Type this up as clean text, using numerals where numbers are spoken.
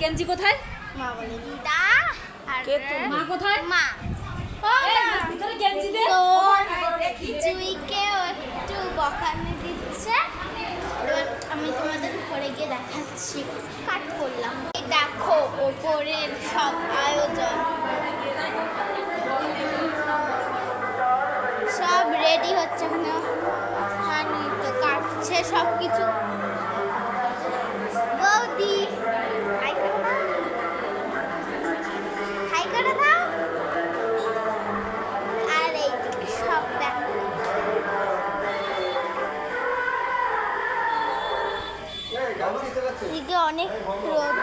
গেঞ্জি কোথায়? মা বলে দিদা আর মা কোথায়? মা ভিতরে গেঞ্জি দে। তো জুইকে একটু বকানি দিচ্ছে। এবার আমি তোমাদের ঘরে গিয়ে দেখাচ্ছি। কাট করলাম, এই দেখো ওপরের সব আয়োজন, সব রেডি হচ্ছে। এখানে হানি তো কাটছে সব কিছু। বৌদি হাই করে দাও, হাই করে দাও। আর এইদিকে সব দেখো, এদিকে অনেক রোদ